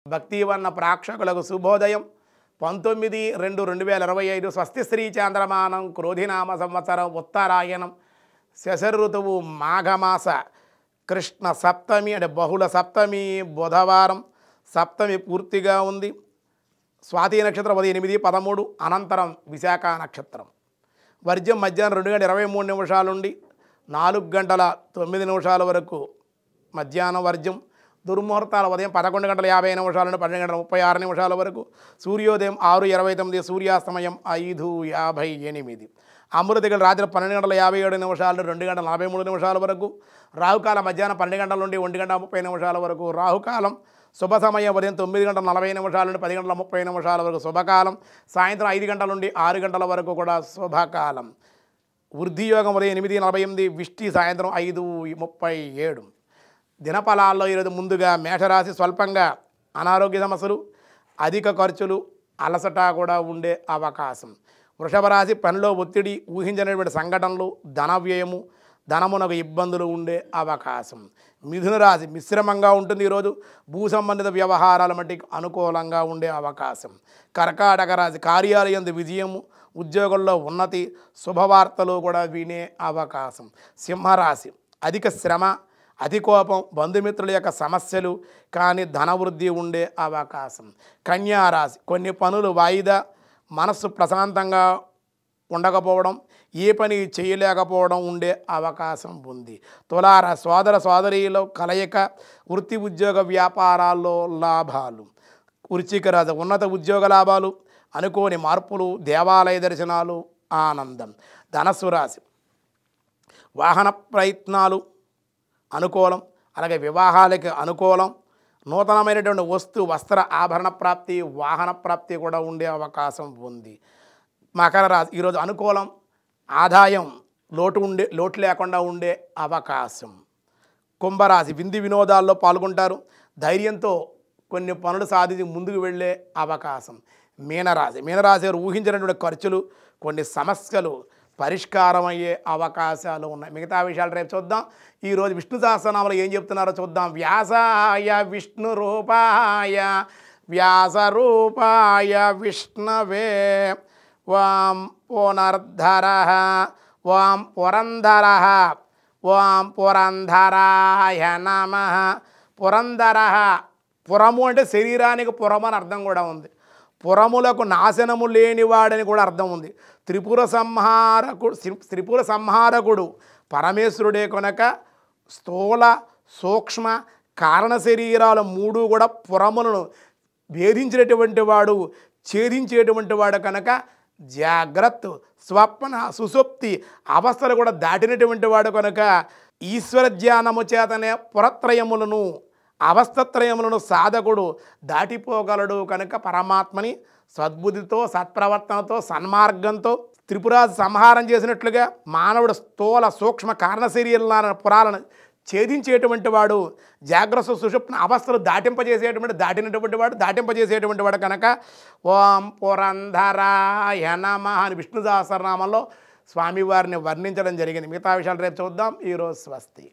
భక్తివన్న ప్రేక్షకులకు శుభోదయం. 19/2/2025 స్వస్తి శ్రీ చాంద్రమానం క్రోధినామ సంవత్సరం ఉత్తరాయణం శశర ఋతువు మాఘమాస కృష్ణ సప్తమి అంటే బహుళ సప్తమి బుధవారం. సప్తమి పూర్తిగా ఉంది. స్వాతి నక్షత్రం 8:13 అనంతరం విశాఖ నక్షత్రం. వర్జ్యం మధ్యాహ్నం 2:23 నుండి 4:09 వరకు మధ్యాహ్నం వర్జ్యం. దుర్ముహూర్తాలు ఉదయం 11:50 నుండి 12:36 వరకు. సూర్యోదయం 6:29, సూర్యాస్తమయం 5:58. అమృతగలు రాత్రి 12:57 నుండి 2:43 వరకు. రాహుకాలం మధ్యాహ్నం 12 గంటల నుండి 1:30 వరకు రాహుకాలం. శుభ సమయం ఉదయం 9:40 నుండి 10:30 వరకు శుభకాలం. సాయంత్రం 5 గంటల నుండి 6 గంటల వరకు కూడా శుభకాలం. వృద్ధియోగం ఉదయం 8:48, విష్టి సాయంత్రం 5:37. దినఫలాల్లో ఈరోజు ముందుగా మేషరాశి స్వల్పంగా అనారోగ్య సమస్యలు, అధిక ఖర్చులు, అలసట కూడా ఉండే అవకాశం. వృషభ రాశి పనిలో ఒత్తిడి, ఊహించినటువంటి సంఘటనలు, ధన వ్యయము, ధనమునకు ఇబ్బందులు ఉండే అవకాశం. మిథున రాశి మిశ్రమంగా ఉంటుంది. ఈరోజు భూ సంబంధిత వ్యవహారాల మట్టికి అనుకూలంగా ఉండే అవకాశం. కర్కాటక రాశి కార్యాలయందు విజయము, ఉద్యోగంలో ఉన్నతి, శుభవార్తలు కూడా వినే అవకాశం. సింహరాశి అధిక శ్రమ, అతి కోపం, బంధుమిత్రుల యొక్క సమస్యలు, కానీ ధనవృద్ధి ఉండే అవకాశం. కన్యారాశి కొన్ని పనులు వాయిదా, మనస్సు ప్రశాంతంగా ఉండకపోవడం, ఏ పని చేయలేకపోవడం ఉండే అవకాశం ఉంది. తులారాశి సోదర సోదరీలో కలయిక, వృత్తి ఉద్యోగ వ్యాపారాల్లో లాభాలు. వృశ్చిక రాశి ఉన్నత ఉద్యోగ లాభాలు, అనుకోని మార్పులు, దేవాలయ దర్శనాలు, ఆనందం. ధనస్సు రాశి వాహన ప్రయత్నాలు అనుకూలం, అలాగే వివాహాలకి అనుకూలం. నూతనమైనటువంటి వస్త్ర ఆభరణ ప్రాప్తి, వాహన ప్రాప్తి కూడా ఉండే అవకాశం ఉంది. మకర రాశి ఈరోజు అనుకూలం, ఆదాయం లోటు లేకుండా ఉండే అవకాశం. కుంభరాశి విందు వినోదాల్లో పాల్గొంటారు, ధైర్యంతో కొన్ని పనులు సాధించి ముందుకు వెళ్ళే అవకాశం. మీనరాశి ఊహించినటువంటి ఖర్చులు, కొన్ని సమస్యలు పరిష్కారం అయ్యే అవకాశాలు ఉన్నాయి. మిగతా విషయాలు రేపు చూద్దాం. ఈరోజు విష్ణు సహస్రనామాలు ఏం చెప్తున్నారో చూద్దాం. వ్యాసాయ విష్ణు రూపాయ వ్యాస రూపాయ విష్ణవే వాం పునర్ధర వాం పురంధర వాం పురంధరాయ నమః. పురంధర పురము అంటే శరీరానికి పురము అని అర్థం కూడా ఉంది. పురములకు నాశనము లేనివాడని కూడా అర్థం ఉంది. త్రిపుర సంహారకుడు పరమేశ్వరుడే కనుక స్థూల సూక్ష్మ కారణ శరీరాలు మూడు కూడా పురములను భేదించినటువంటి వాడు, ఛేదించేటువంటి వాడు కనుక జాగ్రత్త, స్వప్న, సుషుప్తి అవస్థలు కూడా దాటినటువంటి వాడు కనుక ఈశ్వర ధ్యానము చేతనే పురత్రయములను, అవస్థత్రయములను సాధకుడు దాటిపోగలడు కనుక పరమాత్మని సద్బుద్ధితో, సత్ప్రవర్తనతో, సన్మార్గంతో త్రిపురాది సంహారం చేసినట్లుగా మానవుడు స్థూల సూక్ష్మ కారణ శరీరాల పురాలను ఛేదించేటువంటి వాడు, జాగ్రత్త సుషుప్న అవస్థలు దాటింపజేసేటువంటి వాడు కనుక ఓం పురంధరాయ నమః అని విష్ణు సహస్రనామంలో స్వామివారిని వర్ణించడం జరిగింది. మిగతా విషయాలు రేపు చూద్దాం. ఈరోజు స్వస్తి.